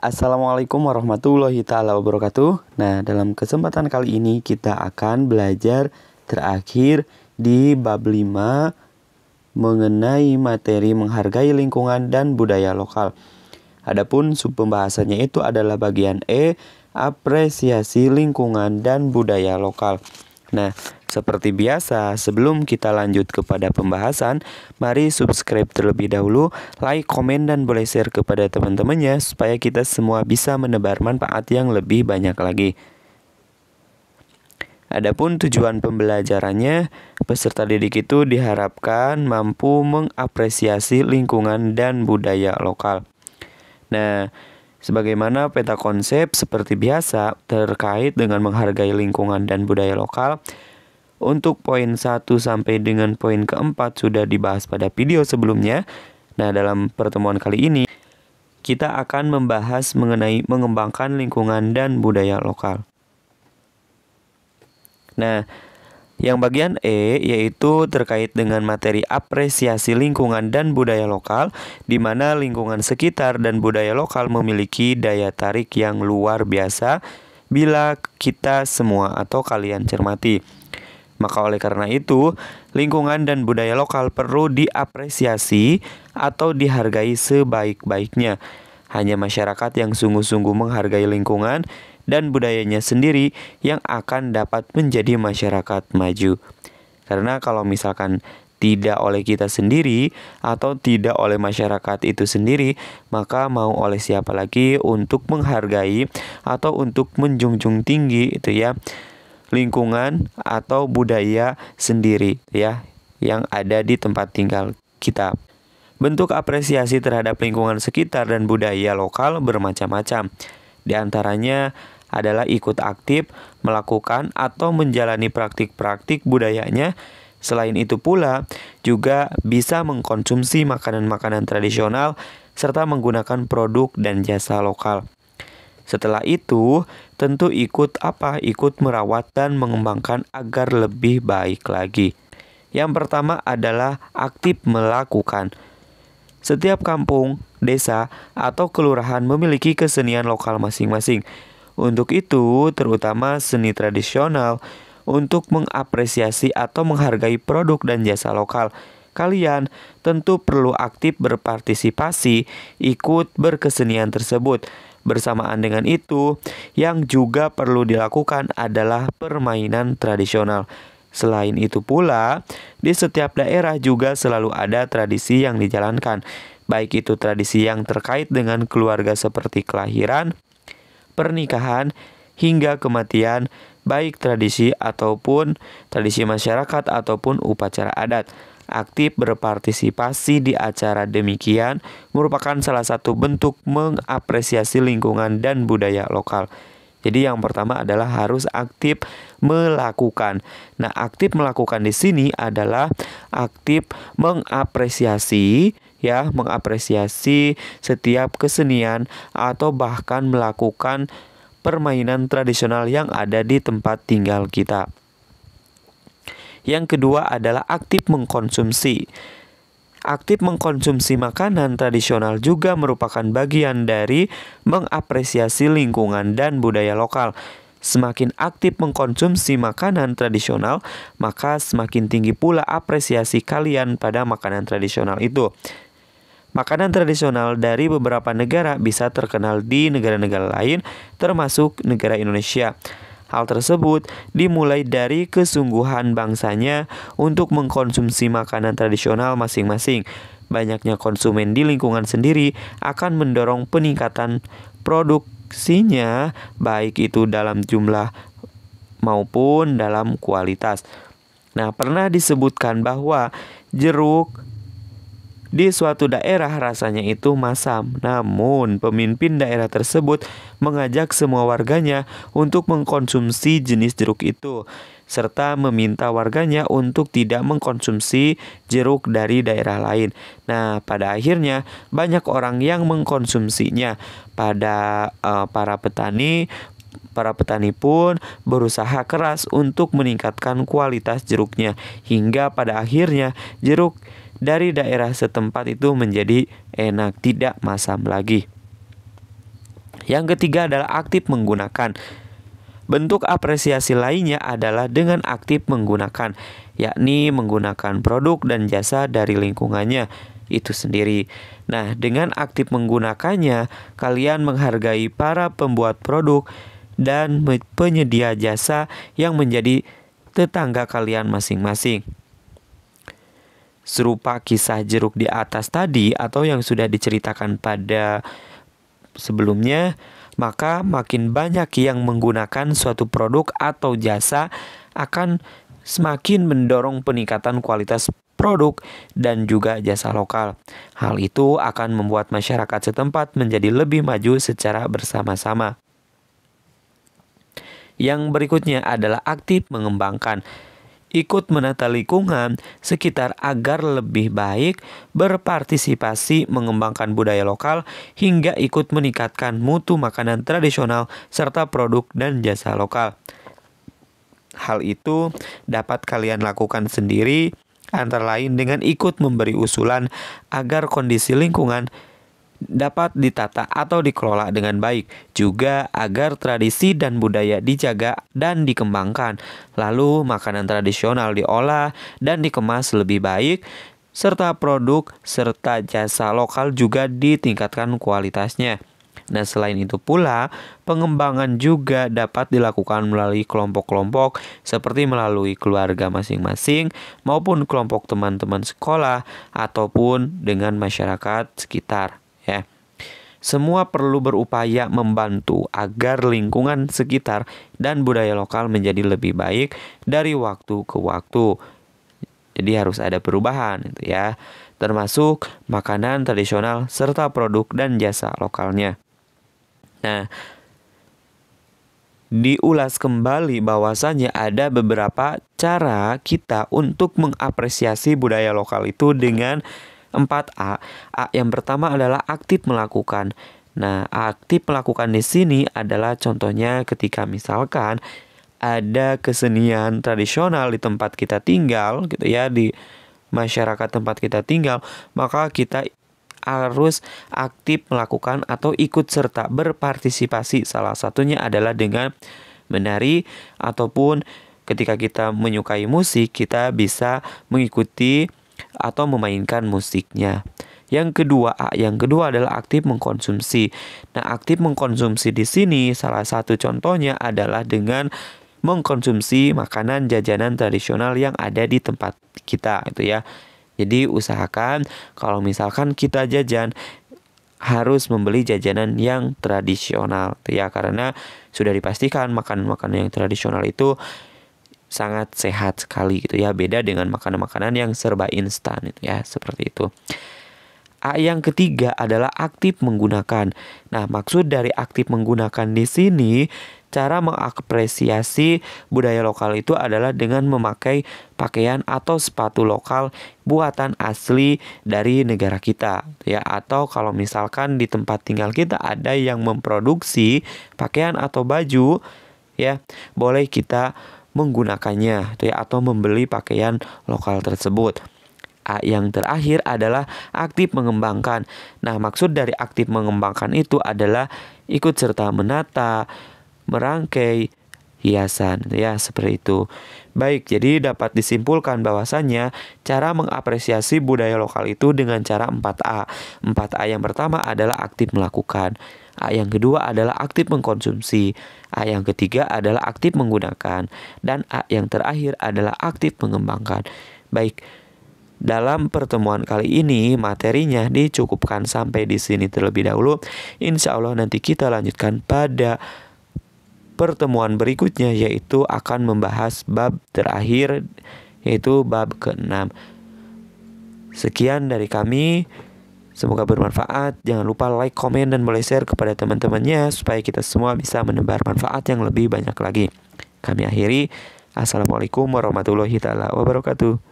Assalamualaikum warahmatullahi taala wabarakatuh. Nah, dalam kesempatan kali ini kita akan belajar terakhir di bab 5 mengenai materi menghargai lingkungan dan budaya lokal. Adapun sub pembahasannya itu adalah bagian E, apresiasi lingkungan dan budaya lokal. Nah, seperti biasa, sebelum kita lanjut kepada pembahasan, mari subscribe terlebih dahulu, like, komen, dan boleh share kepada teman-temannya supaya kita semua bisa menebar manfaat yang lebih banyak lagi. Adapun tujuan pembelajarannya, peserta didik itu diharapkan mampu mengapresiasi lingkungan dan budaya lokal. Nah, sebagaimana peta konsep seperti biasa terkait dengan menghargai lingkungan dan budaya lokal, untuk poin 1 sampai dengan poin keempat sudah dibahas pada video sebelumnya. Nah, dalam pertemuan kali ini, kita akan membahas mengenai mengembangkan lingkungan dan budaya lokal. Nah, yang bagian E yaitu terkait dengan materi apresiasi lingkungan dan budaya lokal, di mana lingkungan sekitar dan budaya lokal memiliki daya tarik yang luar biasa bila kita semua atau kalian cermati. Maka oleh karena itu, lingkungan dan budaya lokal perlu diapresiasi atau dihargai sebaik-baiknya. Hanya masyarakat yang sungguh-sungguh menghargai lingkungan dan budayanya sendiri yang akan dapat menjadi masyarakat maju. Karena kalau misalkan tidak oleh kita sendiri atau tidak oleh masyarakat itu sendiri, maka mau oleh siapa lagi untuk menghargai atau untuk menjunjung tinggi itu ya lingkungan atau budaya sendiri ya yang ada di tempat tinggal kita. Bentuk apresiasi terhadap lingkungan sekitar dan budaya lokal bermacam-macam. Di antaranya adalah ikut aktif melakukan atau menjalani praktik-praktik budayanya. Selain itu pula juga bisa mengkonsumsi makanan-makanan tradisional serta menggunakan produk dan jasa lokal. Setelah itu, tentu ikut merawat dan mengembangkan agar lebih baik lagi. Yang pertama adalah aktif melakukan. Setiap kampung, desa, atau kelurahan memiliki kesenian lokal masing-masing. Untuk itu, terutama seni tradisional, untuk mengapresiasi atau menghargai produk dan jasa lokal, kalian tentu perlu aktif berpartisipasi, ikut berkesenian tersebut. Bersamaan dengan itu, yang juga perlu dilakukan adalah permainan tradisional. Selain itu pula, di setiap daerah juga selalu ada tradisi yang dijalankan, baik itu tradisi yang terkait dengan keluarga seperti kelahiran, pernikahan, hingga kematian, baik tradisi ataupun tradisi masyarakat ataupun upacara adat. Aktif berpartisipasi di acara demikian merupakan salah satu bentuk mengapresiasi lingkungan dan budaya lokal. Jadi yang pertama adalah harus aktif melakukan. Nah, aktif melakukan di sini adalah aktif mengapresiasi setiap kesenian atau bahkan melakukan permainan tradisional yang ada di tempat tinggal kita. Yang kedua adalah aktif mengkonsumsi. Aktif mengkonsumsi makanan tradisional juga merupakan bagian dari mengapresiasi lingkungan dan budaya lokal. Semakin aktif mengkonsumsi makanan tradisional, maka semakin tinggi pula apresiasi kalian pada makanan tradisional itu. Makanan tradisional dari beberapa negara bisa terkenal di negara-negara lain, termasuk negara Indonesia. Hal tersebut dimulai dari kesungguhan bangsanya untuk mengkonsumsi makanan tradisional masing-masing. Banyaknya konsumen di lingkungan sendiri akan mendorong peningkatan produksinya, baik itu dalam jumlah maupun dalam kualitas. Nah, pernah disebutkan bahwa jeruk di suatu daerah rasanya itu masam, namun pemimpin daerah tersebut mengajak semua warganya untuk mengkonsumsi jenis jeruk itu, serta meminta warganya untuk tidak mengkonsumsi jeruk dari daerah lain. Nah, pada akhirnya banyak orang yang mengkonsumsinya. Para petani pun berusaha keras untuk meningkatkan kualitas jeruknya, hingga pada akhirnya jeruk dari daerah setempat itu menjadi enak, tidak masam lagi. Yang ketiga adalah aktif menggunakan. Bentuk apresiasi lainnya adalah dengan aktif menggunakan, yakni menggunakan produk dan jasa dari lingkungannya itu sendiri. Nah, dengan aktif menggunakannya, kalian menghargai para pembuat produk dan penyedia jasa yang menjadi tetangga kalian masing-masing. Serupa kisah jeruk di atas tadi atau yang sudah diceritakan pada sebelumnya, maka makin banyak yang menggunakan suatu produk atau jasa akan semakin mendorong peningkatan kualitas produk dan juga jasa lokal. Hal itu akan membuat masyarakat setempat menjadi lebih maju secara bersama-sama. Yang berikutnya adalah aktif mengembangkan. Ikut menata lingkungan sekitar agar lebih baik, berpartisipasi mengembangkan budaya lokal, hingga ikut meningkatkan mutu makanan tradisional serta produk dan jasa lokal. Hal itu dapat kalian lakukan sendiri, antara lain dengan ikut memberi usulan agar kondisi lingkungan dapat ditata atau dikelola dengan baik, juga agar tradisi dan budaya dijaga dan dikembangkan. Lalu makanan tradisional diolah dan dikemas lebih baik, serta produk serta jasa lokal juga ditingkatkan kualitasnya. Nah, selain itu pula, pengembangan juga dapat dilakukan melalui kelompok-kelompok seperti melalui keluarga masing-masing maupun kelompok teman-teman sekolah ataupun dengan masyarakat sekitar. Ya, semua perlu berupaya membantu agar lingkungan sekitar dan budaya lokal menjadi lebih baik dari waktu ke waktu. Jadi harus ada perubahan, gitu ya, termasuk makanan tradisional serta produk dan jasa lokalnya. Nah, diulas kembali bahwasannya ada beberapa cara kita untuk mengapresiasi budaya lokal itu dengan 4A. A yang pertama adalah aktif melakukan. Nah, aktif melakukan di sini adalah contohnya ketika misalkan ada kesenian tradisional di tempat kita tinggal, gitu ya, di masyarakat tempat kita tinggal, maka kita harus aktif melakukan atau ikut serta berpartisipasi. Salah satunya adalah dengan menari ataupun ketika kita menyukai musik, kita bisa mengikuti atau memainkan musiknya. Yang kedua adalah aktif mengkonsumsi. Nah, aktif mengkonsumsi di sini salah satu contohnya adalah dengan mengkonsumsi makanan jajanan tradisional yang ada di tempat kita, gitu ya. Jadi usahakan kalau misalkan kita jajan harus membeli jajanan yang tradisional, gitu ya, karena sudah dipastikan makanan-makanan yang tradisional itu sangat sehat sekali, gitu ya, beda dengan makanan-makanan yang serba instan, gitu ya, seperti itu. A yang ketiga adalah aktif menggunakan. Nah, maksud dari aktif menggunakan di sini, cara mengapresiasi budaya lokal itu adalah dengan memakai pakaian atau sepatu lokal buatan asli dari negara kita, ya. Atau kalau misalkan di tempat tinggal kita ada yang memproduksi pakaian atau baju, ya, boleh kita menggunakannya, ya, atau membeli pakaian lokal tersebut. A yang terakhir adalah aktif mengembangkan. Nah, maksud dari aktif mengembangkan itu adalah ikut serta menata, merangkai hiasan, ya, seperti itu. Baik, jadi dapat disimpulkan bahwasannya cara mengapresiasi budaya lokal itu dengan cara 4A. 4A yang pertama adalah aktif melakukan. A yang kedua adalah aktif mengkonsumsi. A yang ketiga adalah aktif menggunakan. Dan A yang terakhir adalah aktif mengembangkan. Baik, dalam pertemuan kali ini materinya dicukupkan sampai di sini terlebih dahulu. Insya Allah nanti kita lanjutkan pada pertemuan berikutnya, yaitu akan membahas bab terakhir, yaitu bab ke-6. Sekian dari kami. Semoga bermanfaat. Jangan lupa like, komen, dan boleh share kepada teman-temannya supaya kita semua bisa menebar manfaat yang lebih banyak lagi. Kami akhiri. Assalamualaikum warahmatullahi wabarakatuh.